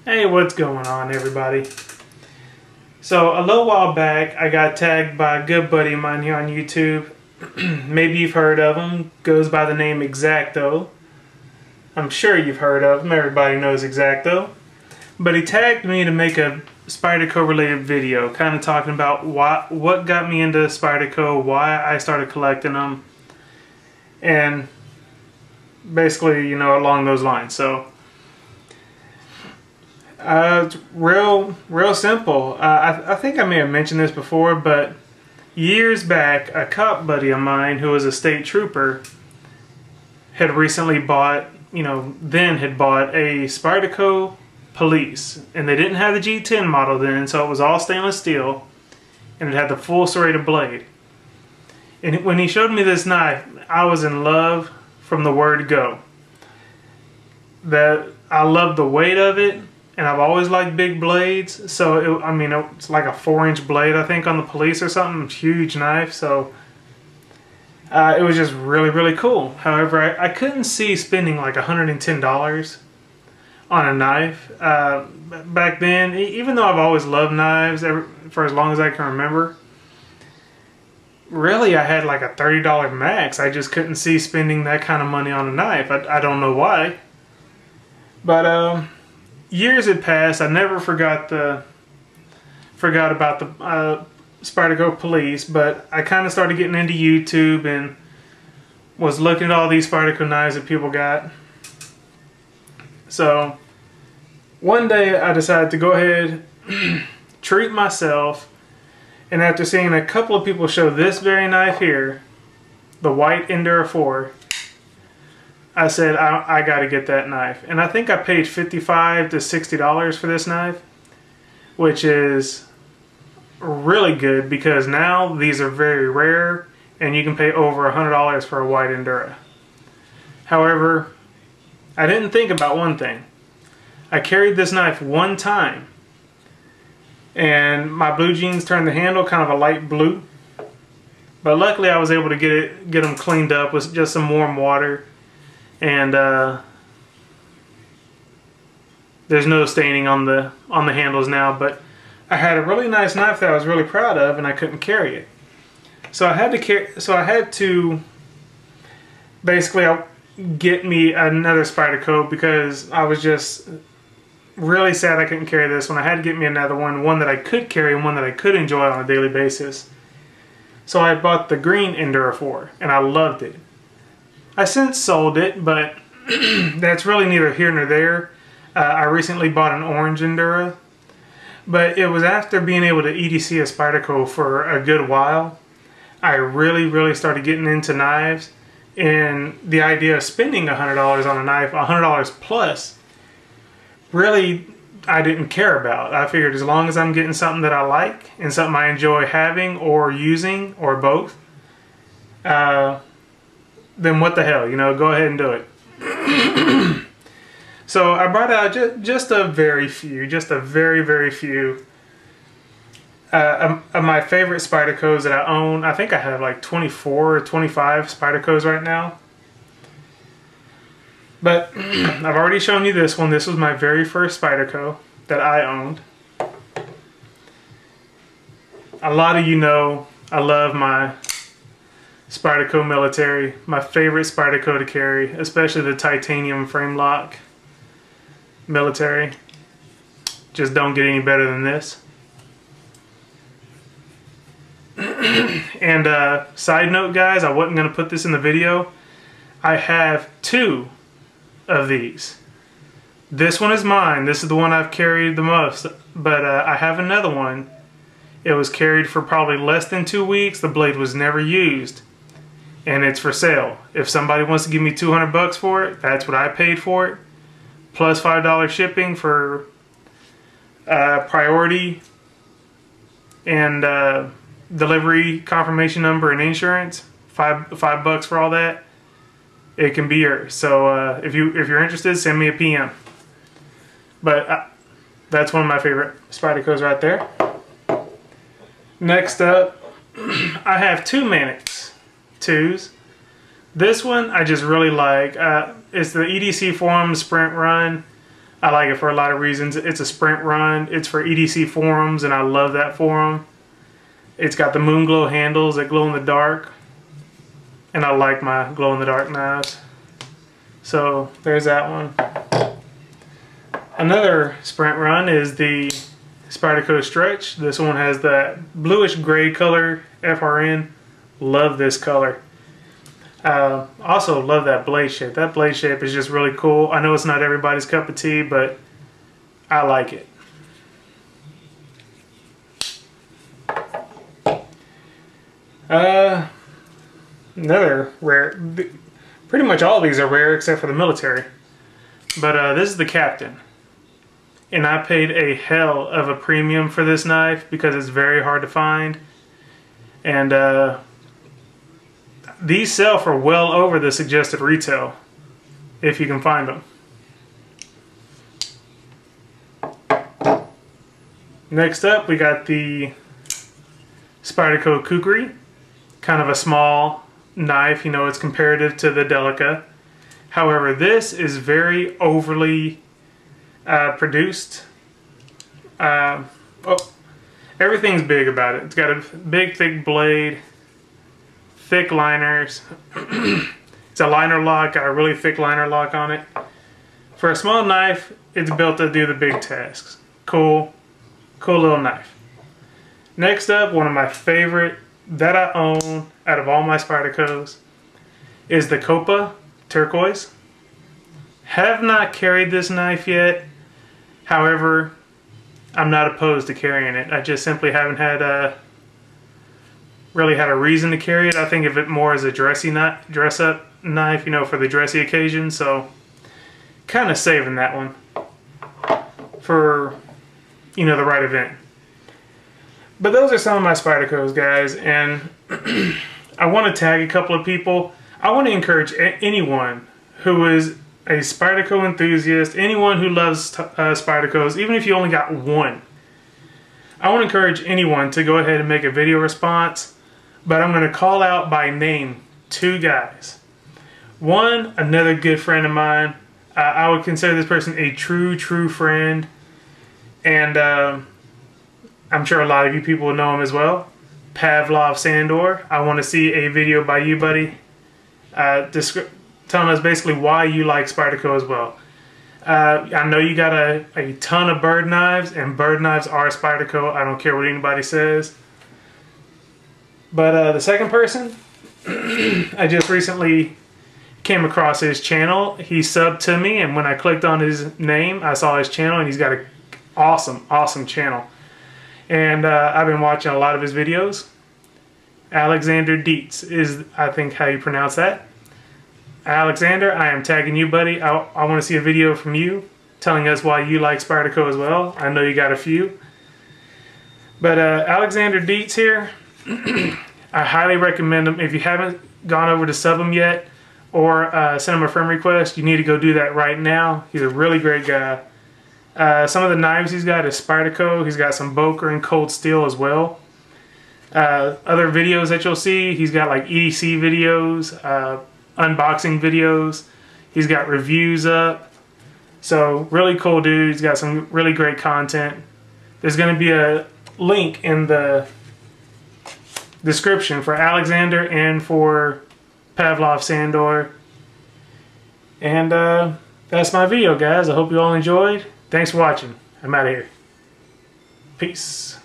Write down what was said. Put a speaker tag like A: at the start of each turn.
A: Hey, what's going on, everybody? So a little while back I got tagged by a good buddy of mine here on YouTube. Maybe you've heard of him. Goes by the name Exacto. I'm sure you've heard of him. Everybody knows Exacto. But he tagged me to make a Spyderco related video, kind of talking about what got me into Spyderco, why I started collecting them, and basically, along those lines. So it's real simple. I think I may have mentioned this before, but years back, a cop buddy of mine who was a state trooper had recently bought, had bought a Spyderco Police, and they didn't have the G10 model then, so it was all stainless steel, and it had the full serrated blade. And when he showed me this knife, I was in love from the word go. I love the weight of it, and I've always liked big blades. So it's like a 4-inch blade, I think, on the Police or something. Huge knife. So it was just really cool. However, I couldn't see spending like $110 on a knife back then. Even though I've always loved knives for as long as I can remember, really I had like a $30 max. I just couldn't see spending that kind of money on a knife. I don't know why. But years had passed. I never forgot about the Spyderco Police, but I kind of started getting into YouTube and was looking at all these Spyderco knives that people got. So one day I decided to go ahead, treat myself, and after seeing a couple of people show this very knife here, the white Endura 4, I said I got to get that knife. And I think I paid $55 to $60 for this knife, which is really good because now these are very rare and you can pay over $100 for a white Endura. However, I didn't think about one thing. I carried this knife one time and my blue jeans turned the handle kind of a light blue, but luckily I was able to get them cleaned up with just some warm water, and there's no staining on the handles now. But I had a really nice knife that I was really proud of, and I couldn't carry it, so I had to basically get me another Spyderco because I was just really sad I couldn't carry this one. I had to get me another one that I could carry and one that I could enjoy on a daily basis. So I bought the green Endura 4, and I loved it. I since sold it, but that's really neither here nor there. I recently bought an orange Endura, but it was after being able to EDC a Spyderco for a good while, I really started getting into knives, and the idea of spending $100 on a knife, $100 plus, really I didn't care about. I figured as long as I'm getting something that I like and something I enjoy having or using or both, then what the hell, go ahead and do it. So I brought out just a very few of my favorite Spydercos that I own. I think I have like 24 or 25 Spydercos right now. But I've already shown you this one. This was my very first Spyderco that I owned. A lot of you know I love my Spyderco Military. My favorite Spyderco to carry, especially the titanium frame lock Military. Just don't get any better than this. And side note, guys, I wasn't going to put this in the video. I have 2 of these. This one is mine. This is the one I've carried the most. But I have another one. It was carried for probably less than 2 weeks. The blade was never used, and it's for sale. If somebody wants to give me $200 for it, that's what I paid for it, plus $5 shipping for priority and delivery confirmation number and insurance. $5 for all that. It can be yours. So if you're interested, send me a PM. But that's one of my favorite Spydercos right there. Next up, I have 2 Mannix 2s. This one I just really like. It's the EDC Forum Sprint Run. I like it for a lot of reasons. It's a sprint run. It's for EDC forums, and I love that forum. It's got the moon glow handles that glow in the dark, and I like my glow in the dark knives. So there's that one. Another sprint run is the Spyderco Stretch. This one has that bluish gray color FRN. Love this color. Also love that blade shape. That blade shape is just really cool. I know it's not everybody's cup of tea, but I like it. Another rare. Pretty much all of these are rare except for the military. But this is the Captain. And I paid a hell of a premium for this knife because it's very hard to find. And these sell for well over the suggested retail, if you can find them. Next up, we got the Spyderco Kukri. Kind of a small knife, you know, it's comparative to the Delica. However, this is very overly produced. Everything's big about it. It's got a big, thick blade, thick liners. It's a liner lock, got a really thick liner lock on it. For a small knife, it's built to do the big tasks. Cool little knife. Next up, one of my favorite that I own out of all my Spydercos is the Copa Turquoise. Have not carried this knife yet. However, I'm not opposed to carrying it. I just simply haven't had really had a reason to carry it. I think of it more as a dress-up knife, you know, for the dressy occasion. So, kind of saving that one for, you know, the right event. But those are some of my Spydercos, guys, and I want to tag a couple of people. I want to encourage anyone who is a Spyderco enthusiast, anyone who loves Spydercos, even if you only got one. I want to encourage anyone to go ahead and make a video response, but I'm going to call out by name two guys. One, another good friend of mine. I would consider this person a true friend, and I'm sure a lot of you people will know him as well. Pavlov Sandor. I want to see a video by you, buddy, telling us basically why you like Spyderco as well. I know you got a ton of bird knives, and bird knives are Spyderco. I don't care what anybody says. But the second person, I just recently came across his channel. He subbed to me, and when I clicked on his name, I saw his channel, and he's got an awesome channel. And I've been watching a lot of his videos. Alexander Dietz is, I think, how you pronounce that. Alexander, I am tagging you, buddy. I want to see a video from you telling us why you like Spyderco as well. I know you got a few. But Alexander Dietz here, I highly recommend him. If you haven't gone over to sub him yet or send him a friend request, you need to go do that right now. He's a really great guy. Some of the knives he's got is Spyderco. He's got some Boker and Cold Steel as well. Other videos that you'll see, he's got like EDC videos, unboxing videos. He's got reviews up. So really cool dude. He's got some really great content. There's going to be a link in the description for Alexander and for Pavlov Sandor. And that's my video, guys. I hope you all enjoyed. Thanks for watching. I'm out of here. Peace.